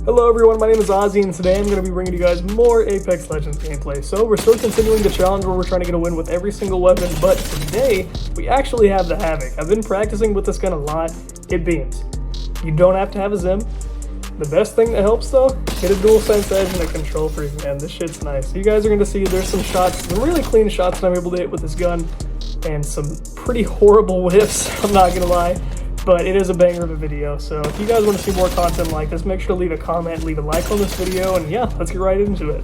Hello everyone, my name is Ozzy and today I'm going to be bringing you guys more Apex Legends gameplay. So we're still continuing the challenge where we're trying to get a win with every single weapon, but today we actually have the Havoc. I've been practicing with this gun a lot. It beams. You don't have to have a Zim. The best thing that helps though, get a dual sense edge and a control freak, man. This shit's nice. You guys are going to see there's some shots, some really clean shots that I'm able to hit with this gun, and some pretty horrible whiffs, I'm not going to lie. But it is a banger of a video, so if you guys want to see more content like this, make sure to leave a comment, leave a like on this video, and yeah, let's get right into it.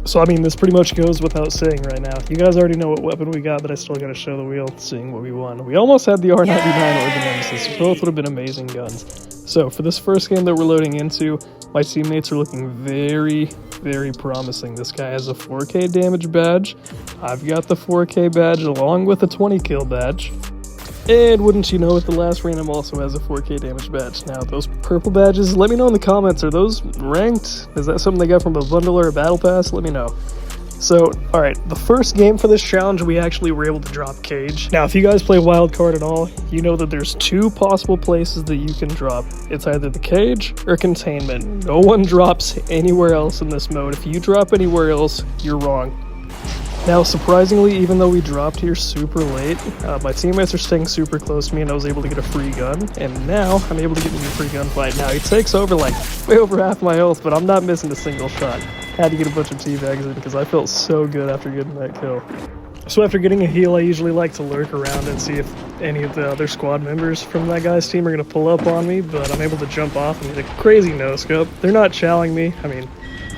So I mean, this pretty much goes without saying right now. You guys already know what weapon we got, but I still gotta show the wheel, seeing what we won. We almost had the R99 or the Nemesis. Both would have been amazing guns. So for this first game that we're loading into, my teammates are looking very, very promising. This guy has a 4K damage badge. I've got the 4K badge along with a 20 kill badge. And wouldn't you know it, the last random also has a 4K damage badge. Now, those purple badges, let me know in the comments, are those ranked? Is that something they got from a bundle or a battle pass? Let me know. So, alright, the first game for this challenge, we actually were able to drop Cage. Now, if you guys play Wildcard at all, you know that there's two possible places that you can drop. It's either the Cage or Containment. No one drops anywhere else in this mode. If you drop anywhere else, you're wrong. Now, surprisingly, even though we dropped here super late, my teammates are staying super close to me and I was able to get a free gun, and now I'm able to get a new free gunfight. Now, he takes over like way over half my health, but I'm not missing a single shot. Had to get a bunch of teabags in because I felt so good after getting that kill. So after getting a heal, I usually like to lurk around and see if any of the other squad members from that guy's team are going to pull up on me, but I'm able to jump off and get a crazy no-scope. They're not chowing me. I mean,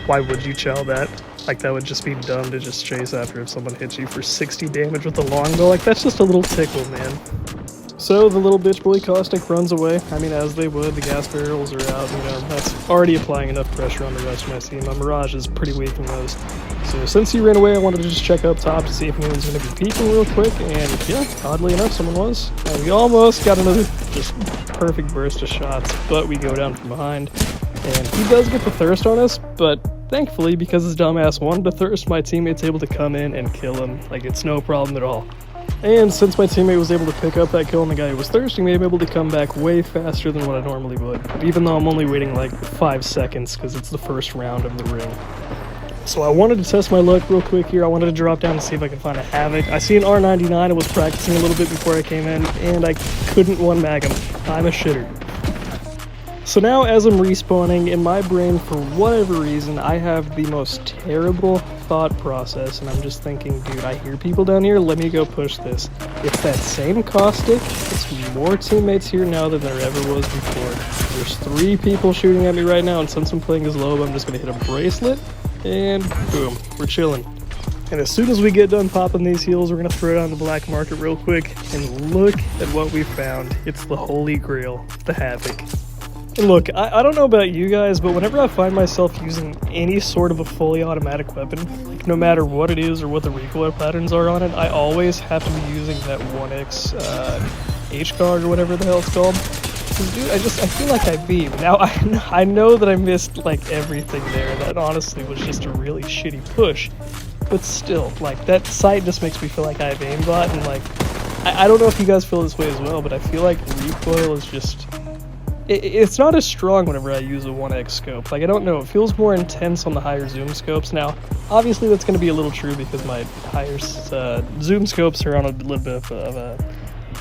why would you chow that? Like, that would just be dumb to just chase after if someone hits you for 60 damage with a longbow. Like, that's just a little tickle, man. So the little bitch boy Caustic runs away. I mean, as they would, the gas barrels are out, you know, that's already applying enough pressure on the rest of my team. My Mirage is pretty weak in those. So since he ran away, I wanted to just check up top to see if anyone's going to be peeking real quick, and yeah, oddly enough, someone was. And we almost got another just perfect burst of shots, but we go down from behind. And he does get the thirst on us, but thankfully, because his dumbass wanted to thirst, my teammate's able to come in and kill him. Like, it's no problem at all. And since my teammate was able to pick up that kill on the guy who was thirsting, I'm able to come back way faster than what I normally would. Even though I'm only waiting like 5 seconds, because it's the first round of the ring. So I wanted to test my luck real quick here. I wanted to drop down and see if I could find a Havoc. I see an R99, I was practicing a little bit before I came in, and I couldn't one mag him. I'm a shitter. So now as I'm respawning, in my brain, for whatever reason, I have the most terrible thought process, and I'm just thinking, dude, I hear people down here, let me go push this. It's that same Caustic, it's more teammates here now than there ever was before. There's 3 people shooting at me right now, and since I'm playing as low, I'm just going to hit a bracelet, and boom, we're chilling. And as soon as we get done popping these heals, we're going to throw it on the black market real quick, and look at what we found. It's the holy grail, the Havoc. Look, I don't know about you guys, but whenever I find myself using any sort of a fully automatic weapon, like no matter what it is or what the recoil patterns are on it, I always have to be using that 1x H-card or whatever the hell it's called. Because, dude, I feel like I beam. Now, I know that I missed, like, everything there. That honestly was just a really shitty push. But still, like, that sight just makes me feel like I have aimbot, and, like, I don't know if you guys feel this way as well, but I feel like recoil is just... It's not as strong whenever I use a 1x scope. Like, I don't know, it feels more intense on the higher zoom scopes. Now, obviously that's going to be a little true because my higher zoom scopes are on a little bit of a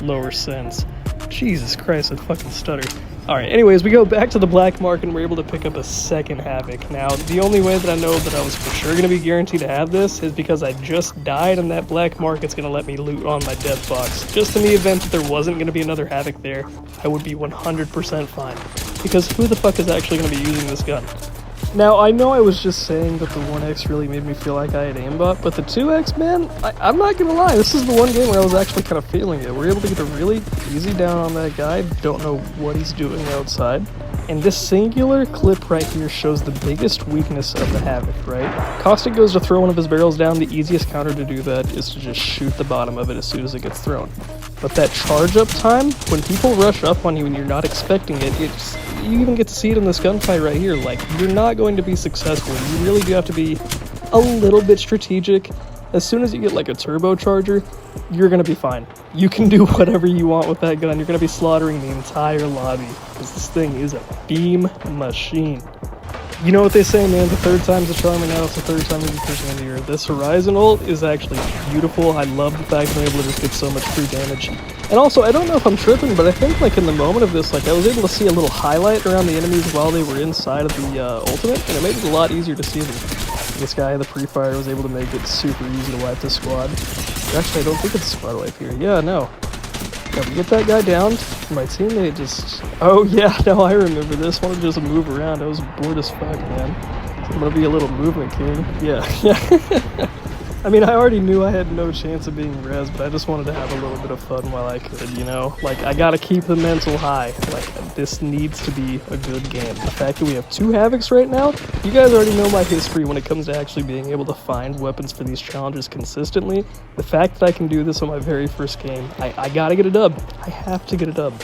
lower sense. Jesus Christ, I fucking stutter. Alright, anyways, we go back to the black market and we're able to pick up a second Havoc. Now, the only way that I know that I was for sure going to be guaranteed to have this is because I just died and that black market's going to let me loot on my death box. Just in the event that there wasn't going to be another Havoc there, I would be 100% fine. Because who the fuck is actually going to be using this gun? Now, I know I was just saying that the 1x really made me feel like I had aimbot, but the 2x, man, I'm not gonna lie, this is the one game where I was actually kind of feeling it. We're able to get a really easy down on that guy, don't know what he's doing outside. And this singular clip right here shows the biggest weakness of the Havoc, right? Caustic goes to throw one of his barrels down, the easiest counter to do that is to just shoot the bottom of it as soon as it gets thrown. But that charge up time, when people rush up on you and you're not expecting it, you even get to see it in this gunfight right here. Like, you're not going to be successful. You really do have to be a little bit strategic as soon as you get like a turbocharger, you're gonna be fine. You can do whatever you want with that gun. You're gonna be slaughtering the entire lobby, because this thing is a beam machine. You know what they say, man, the third time's a charm, and now it's the third time we'll be pushing into here. This Horizon ult is actually beautiful. I love the fact that I'm able to just get so much free damage. And also, I don't know if I'm tripping, but I think like in the moment of this, like I was able to see a little highlight around the enemies while they were inside of the ultimate, and it made it a lot easier to see them. This guy, the pre-fire, was able to make it super easy to wipe this squad. Actually, I don't think it's a squad wipe here. Yeah, no. Yeah, we get that guy down. My teammate just... Oh, yeah, no, I remember this. Wanted to just move around. I was bored as fuck, man. I'm gonna be a little movement king. Yeah, yeah. I mean, I already knew I had no chance of being res, but I just wanted to have a little bit of fun while I could, you know? Like, I gotta keep the mental high. Like, this needs to be a good game. The fact that we have 2 Havocs right now, you guys already know my history when it comes to actually being able to find weapons for these challenges consistently. The fact that I can do this on my very first game, I gotta get a dub. I have to get a dub.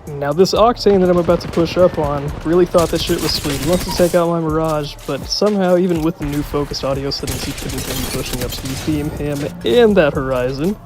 Now this Octane that I'm about to push up on really thought that shit was sweet. He wants to take out my Mirage, but somehow even with the new focused audio settings he couldn't be pushing up, so we beam him and that Horizon.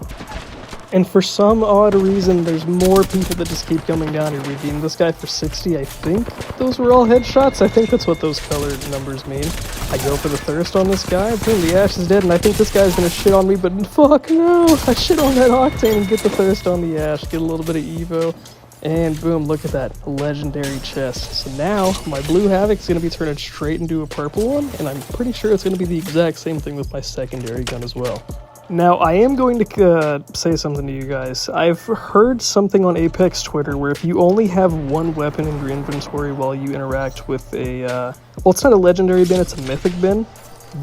And for some odd reason, there's more people that just keep coming down here. We beamed this guy for 60, I think those were all headshots. I think that's what those colored numbers mean. I go for the thirst on this guy, boom, the Ash is dead, and I think this guy's gonna shit on me, but fuck no! I shit on that Octane and get the thirst on the Ash, get a little bit of Evo. And boom, look at that, legendary chest. So now, my blue Havoc's gonna be turning straight into a purple one, and I'm pretty sure it's gonna be the exact same thing with my secondary gun as well. Now, I am going to say something to you guys. I've heard something on Apex Twitter where if you only have one weapon in your inventory while you interact with a, well, it's not a legendary bin, it's a mythic bin,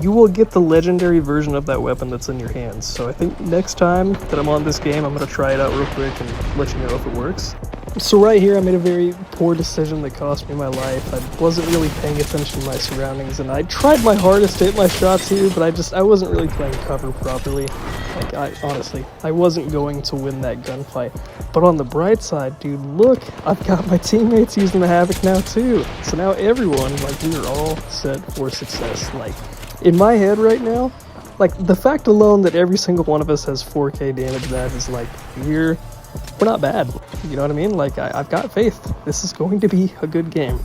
you will get the legendary version of that weapon that's in your hands. So I think next time that I'm on this game, I'm going to try it out real quick and let you know if it works. So right here, I made a very poor decision that cost me my life. I wasn't really paying attention to my surroundings, and I tried my hardest to hit my shots here, but I wasn't really playing cover properly. Like, honestly, I wasn't going to win that gunfight. But on the bright side, dude, look, I've got my teammates using the Havoc now too. So now everyone, like, we are all set for success. Like, in my head right now, like, the fact alone that every single one of us has 4K damage, that is like, we're not bad. You know what I mean? Like, I've got faith. This is going to be a good game.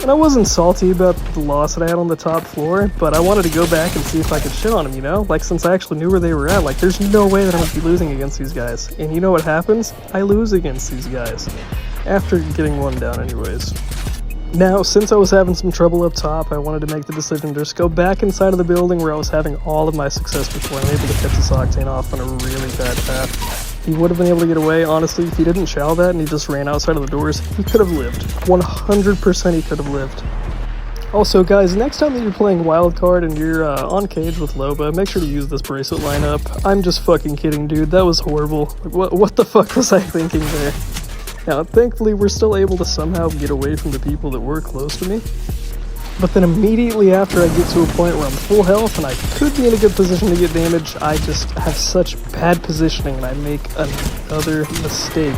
And I wasn't salty about the loss that I had on the top floor, but I wanted to go back and see if I could shit on them, you know? Like, since I actually knew where they were at, like, there's no way that I'm gonna be losing against these guys. And you know what happens? I lose against these guys. After getting one down anyways. Now, since I was having some trouble up top, I wanted to make the decision to just go back inside of the building where I was having all of my success before. I'm able to catch this Octane off on a really bad path. He would have been able to get away, honestly, if he didn't chow that and he just ran outside of the doors, he could have lived. 100% he could have lived. Also, guys, next time that you're playing Wildcard and you're on cage with Loba, make sure to use this bracelet lineup. I'm just fucking kidding, dude. That was horrible. Like, what the fuck was I thinking there? Now, thankfully, we're still able to somehow get away from the people that were close to me. But then immediately after I get to a point where I'm full health and I could be in a good position to get damage, I just have such bad positioning and I make another mistake.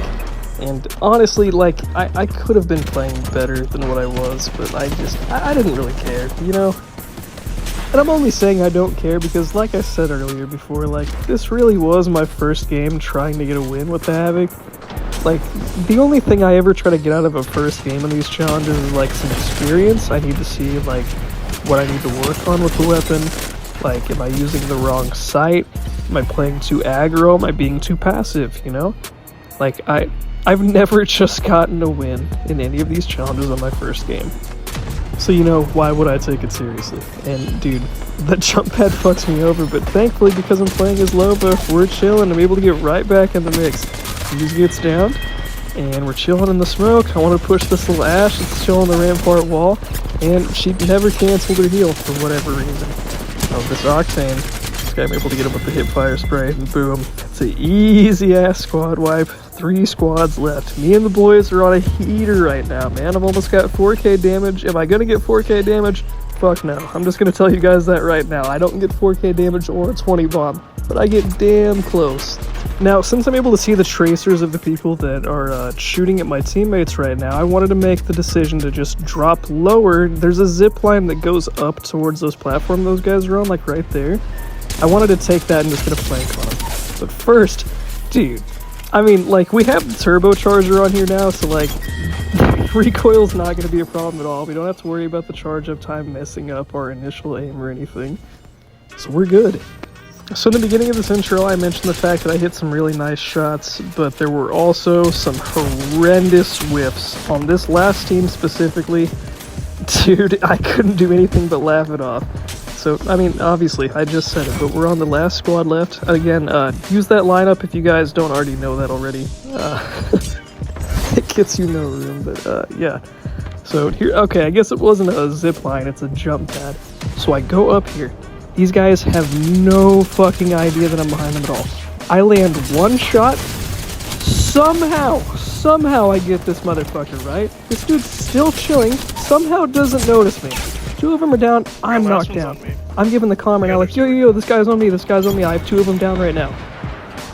And honestly, like, I could have been playing better than what I was, but I didn't really care, you know? And I'm only saying I don't care because, like I said earlier before, like, this really was my first game trying to get a win with the Havoc. Like, the only thing I ever try to get out of a first game in these challenges is, like, some experience. I need to see, like, what I need to work on with the weapon. Like, am I using the wrong sight? Am I playing too aggro? Am I being too passive, you know? Like, I've never just gotten a win in any of these challenges on my first game. So, you know, why would I take it seriously? And, dude, that jump pad fucks me over, but thankfully, because I'm playing as Loba, we're chilling. I'm able to get right back in the mix. He just gets down, and we're chilling in the smoke. I want to push this little Ash that's chilling on the rampart wall, and she never canceled her heal for whatever reason. Oh, this Octane, this guy, I'm able to get him with the hip fire spray, and boom. It's an easy-ass squad wipe. 3 squads left. Me and the boys are on a heater right now, man. I've almost got 4K damage. Am I going to get 4K damage? Fuck no. I'm just going to tell you guys that right now. I don't get 4K damage or a 20 bomb, but I get damn close. Now, since I'm able to see the tracers of the people that are shooting at my teammates right now, I wanted to make the decision to just drop lower. There's a zip line that goes up towards those platforms those guys are on, like right there. I wanted to take that and just get a flank on him. But first, dude, I mean, like, we have the turbocharger on here now, so, like, recoil's not going to be a problem at all. We don't have to worry about the charge up time messing up our initial aim or anything. So we're good. So in the beginning of this intro, I mentioned the fact that I hit some really nice shots, but there were also some horrendous whiffs. On this last team specifically, dude, I couldn't do anything but laugh it off. So, I mean, obviously, I just said it, but we're on the last squad left. Again, use that lineup if you guys don't already know that already. It gets you no room, but yeah. So here, okay, I guess it wasn't a zip line, it's a jump pad. So I go up here. These guys have no fucking idea that I'm behind them at all. I land one shot. Somehow I get this motherfucker, right? This dude's still chilling, somehow doesn't notice me. Two of them are down, I'm knocked down. I'm giving the comm right now, like, yo, this guy's on me, I have two of them down right now.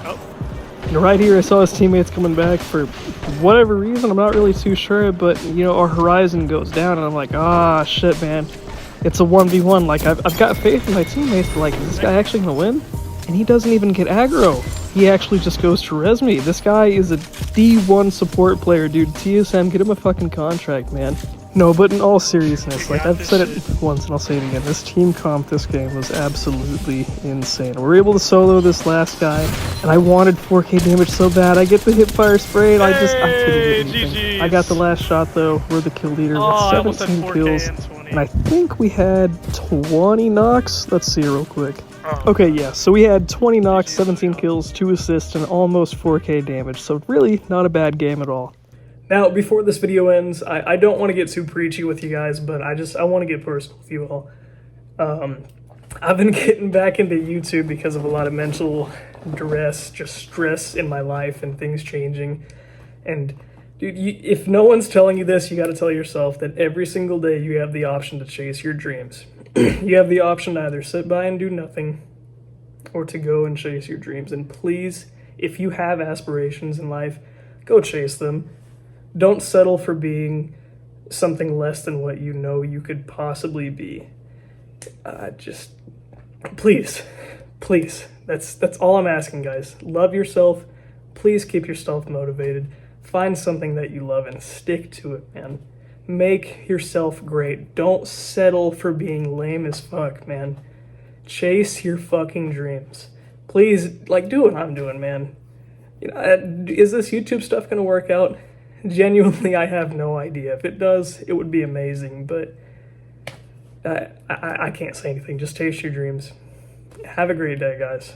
Oh. And right here, I saw his teammates coming back for whatever reason, I'm not really too sure, but, you know, our horizon goes down, and I'm like, ah, shit, man. It's a 1v1, like, I've got faith in my teammates, but, like, is this guy actually gonna win? And he doesn't even get aggro. He actually just goes to res me. This guy is a D1 support player, dude. TSM, get him a fucking contract, man. No, but in all seriousness, like I've said it once and I'll say it again, this team comp this game was absolutely insane. We were able to solo this last guy, and I wanted 4K damage so bad. I get the hip fire spray, and I couldn't get anything. GG's. I got the last shot though. We're the kill leader with 17 kills, and I think we had 20 knocks. Let's see real quick. Okay, yeah, so we had 20 knocks, 17 kills, 2 assists, and almost 4K damage, so really not a bad game at all. Now, before this video ends, I don't want to get too preachy with you guys, but I want to get personal with you all. I've been getting back into YouTube because of a lot of mental duress, just stress in my life and things changing. And, dude, if no one's telling you this, you got to tell yourself that every single day you have the option to chase your dreams. You have the option to either sit by and do nothing or to go and chase your dreams. And please, if you have aspirations in life, go chase them. Don't settle for being something less than what you know you could possibly be. Just, please, that's all I'm asking, guys. Love yourself. Please keep yourself motivated. Find something that you love and stick to it, man. Make yourself great. Don't settle for being lame as fuck, man. Chase your fucking dreams. Please, like, do what I'm doing, man. You know, is this YouTube stuff gonna work out? Genuinely, I have no idea. If it does, it would be amazing, but I can't say anything. Just chase your dreams. Have a great day, guys.